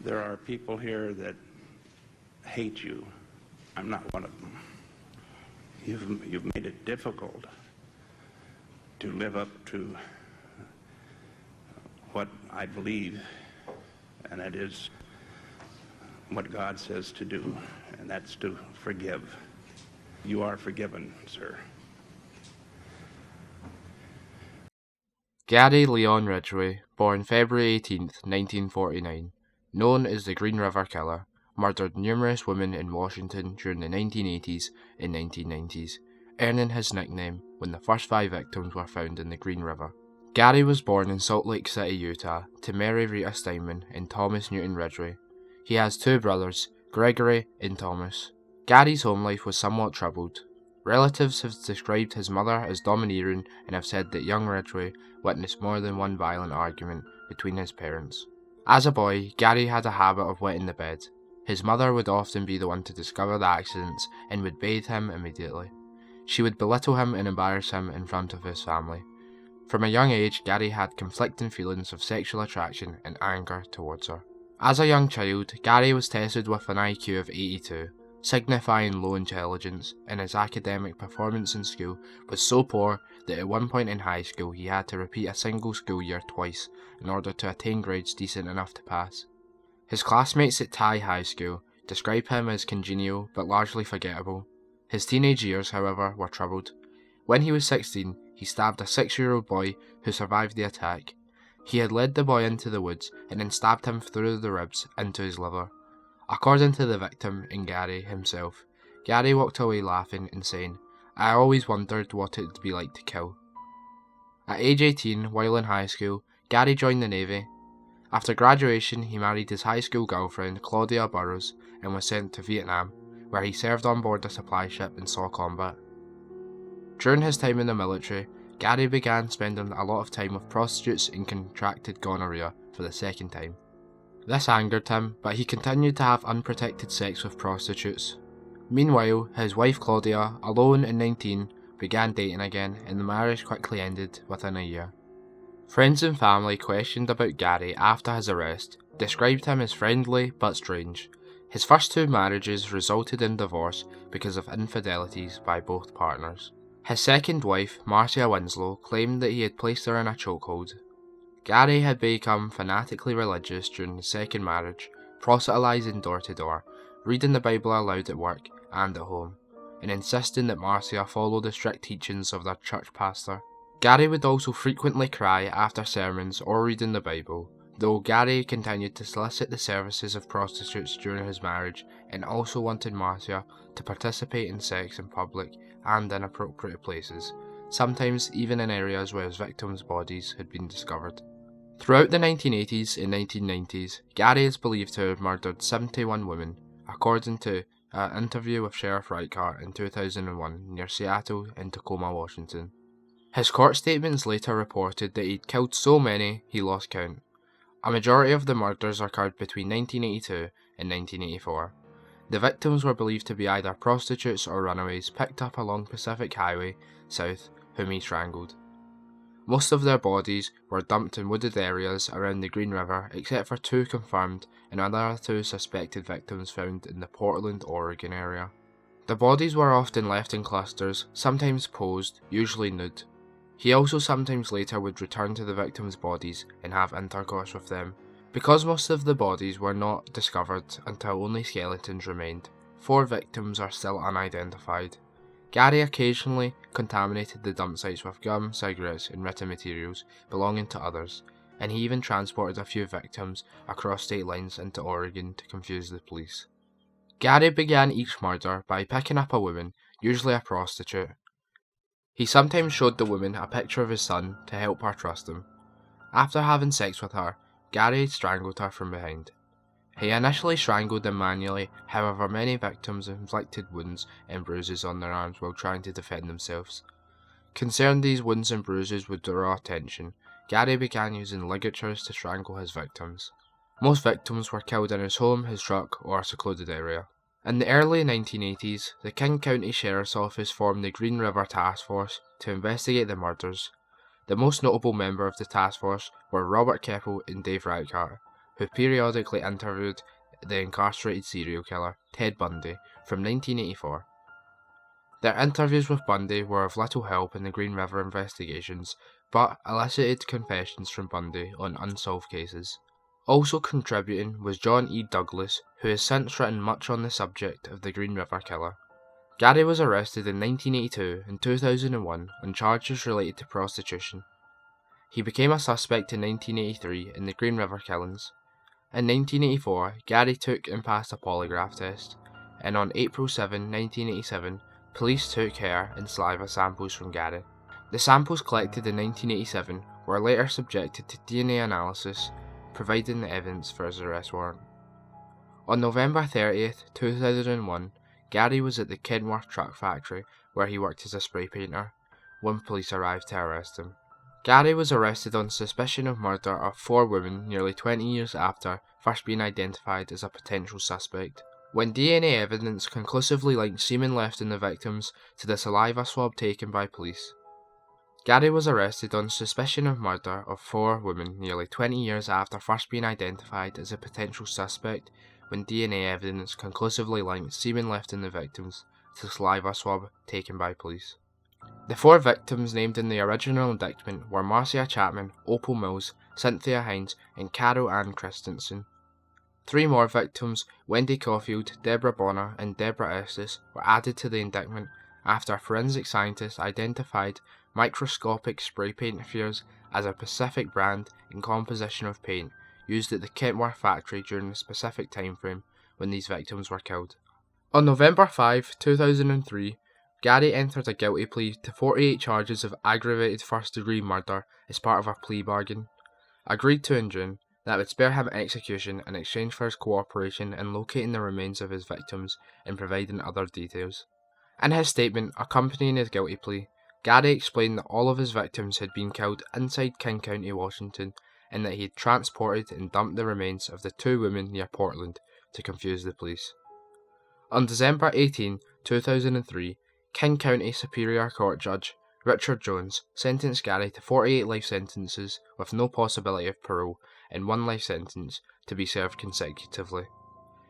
There are people here that hate you. I'm not one of them. You've made it difficult to live up to what I believe, and that is what God says to do, and that's to forgive. You are forgiven, sir. Gary Leon Ridgway, born February 18th, 1949, known as the Green River Killer, murdered numerous women in Washington during the 1980s and 1990s, earning his nickname when the first 5 victims were found in the Green River. Gary was born in Salt Lake City, Utah, to Mary Rita Steinman and Thomas Newton Ridgway. He has 2 brothers, Gregory and Thomas. Gary's home life was somewhat troubled. Relatives have described his mother as domineering and have said that young Ridgway witnessed more than one violent argument between his parents. As a boy, Gary had a habit of wetting the bed. His mother would often be the one to discover the accidents and would bathe him immediately. She would belittle him and embarrass him in front of his family. From a young age, Gary had conflicting feelings of sexual attraction and anger towards her. As a young child, Gary was tested with an IQ of 82, signifying low intelligence, and his academic performance in school was so poor that at one point in high school he had to repeat a single school year twice in order to attain grades decent enough to pass. His classmates at Thai High School describe him as congenial but largely forgettable. His teenage years, however, were troubled. When he was 16, he stabbed a 6-year-old boy who survived the attack. He had led the boy into the woods and then stabbed him through the ribs into his liver. According to the victim and Gary himself, Gary walked away laughing and saying, "I always wondered what it would be like to kill." At age 18, while in high school, Gary joined the Navy. After graduation, he married his high school girlfriend, Claudia Burrows, and was sent to Vietnam, where he served on board a supply ship and saw combat. During his time in the military, Gary began spending a lot of time with prostitutes and contracted gonorrhea for the second time. This angered him, but he continued to have unprotected sex with prostitutes. Meanwhile, his wife Claudia, alone and 19, began dating again, and the marriage quickly ended within a year. Friends and family questioned about Gary after his arrest, described him as friendly but strange. His first 2 marriages resulted in divorce because of infidelities by both partners. His second wife, Marcia Winslow, claimed that he had placed her in a chokehold. Gary had become fanatically religious during his second marriage, proselytizing door to door, reading the Bible aloud at work and at home, and insisting that Marcia follow the strict teachings of their church pastor. Gary would also frequently cry after sermons or reading the Bible, though Gary continued to solicit the services of prostitutes during his marriage and also wanted Marcia to participate in sex in public and in inappropriate places, sometimes even in areas where his victims' bodies had been discovered. Throughout the 1980s and 1990s, Gary is believed to have murdered 71 women, according to an interview with Sheriff Reichart in 2001 near Seattle in Tacoma, Washington. His court statements later reported that he'd killed so many he lost count. A majority of the murders occurred between 1982 and 1984. The victims were believed to be either prostitutes or runaways picked up along Pacific Highway South, whom he strangled. Most of their bodies were dumped in wooded areas around the Green River, except for 2 confirmed and another 2 suspected victims found in the Portland, Oregon area. The bodies were often left in clusters, sometimes posed, usually nude. He also sometimes later would return to the victims' bodies and have intercourse with them. Because most of the bodies were not discovered until only skeletons remained, 4 victims are still unidentified. Gary occasionally contaminated the dump sites with gum, cigarettes and written materials belonging to others, and he even transported a few victims across state lines into Oregon to confuse the police. Gary began each murder by picking up a woman, usually a prostitute. He sometimes showed the woman a picture of his son to help her trust him. After having sex with her, Gary strangled her from behind. He initially strangled them manually, however many victims inflicted wounds and bruises on their arms while trying to defend themselves. Concerned these wounds and bruises would draw attention, Gary began using ligatures to strangle his victims. Most victims were killed in his home, his truck, or a secluded area. In the early 1980s, the King County Sheriff's Office formed the Green River Task Force to investigate the murders. The most notable member of the task force were Robert Keppel and Dave Reichart. who periodically interviewed the incarcerated serial killer Ted Bundy from 1984. Their interviews with Bundy were of little help in the Green River investigations, but elicited confessions from Bundy on unsolved cases. Also contributing was John E. Douglas, who has since written much on the subject of the Green River Killer. Gary was arrested in 1982 and 2001 on charges related to prostitution. He became a suspect in 1983 in the Green River killings. In 1984, Gary took and passed a polygraph test, and on April 7, 1987, police took hair and saliva samples from Gary. The samples collected in 1987 were later subjected to DNA analysis, providing the evidence for his arrest warrant. On November 30th, 2001, Gary was at the Kenworth truck factory where he worked as a spray painter when police arrived to arrest him. Gary was arrested on suspicion of murder of 4 women nearly 20 years after first being identified as a potential suspect. When DNA evidence conclusively linked semen left in the victims to the saliva swab taken by police. Gary was arrested on suspicion of murder of 4 women nearly 20 years after first being identified as a potential suspect when DNA evidence conclusively linked semen left in the victims to saliva swab taken by police. The 4 victims named in the original indictment were Marcia Chapman, Opal Mills, Cynthia Hines, and Carol Ann Christensen. 3 more victims, Wendy Caulfield, Deborah Bonner, and Deborah Estes, were added to the indictment after forensic scientists identified microscopic spray paint spheres as a specific brand and composition of paint used at the Kenworth factory during the specific time frame when these victims were killed. On November 5, 2003, Gary entered a guilty plea to 48 charges of aggravated first-degree murder as part of a plea bargain, agreed to in June, that would spare him execution in exchange for his cooperation in locating the remains of his victims and providing other details. In his statement accompanying his guilty plea, Gary explained that all of his victims had been killed inside King County, Washington, and that he had transported and dumped the remains of the 2 women near Portland to confuse the police. On December 18, 2003, King County Superior Court Judge Richard Jones sentenced Gary to 48 life sentences with no possibility of parole and 1 life sentence to be served consecutively.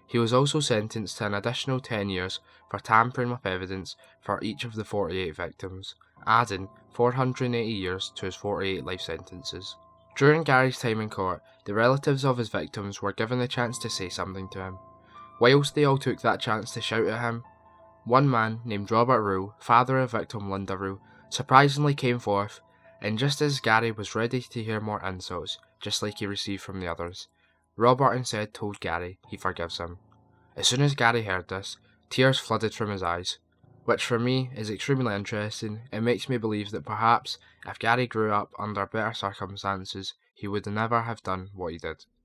He was also sentenced to an additional 10 years for tampering with evidence for each of the 48 victims, adding 480 years to his 48 life sentences. During Gary's time in court, the relatives of his victims were given the chance to say something to him. Whilst they all took that chance to shout at him, one man named Robert Rule, father of victim Linda Rule, surprisingly came forth, and just as Gary was ready to hear more insults, just like he received from the others, Robert instead told Gary he forgives him. As soon as Gary heard this, tears flooded from his eyes, which for me is extremely interesting. It makes me believe that perhaps if Gary grew up under better circumstances, he would never have done what he did.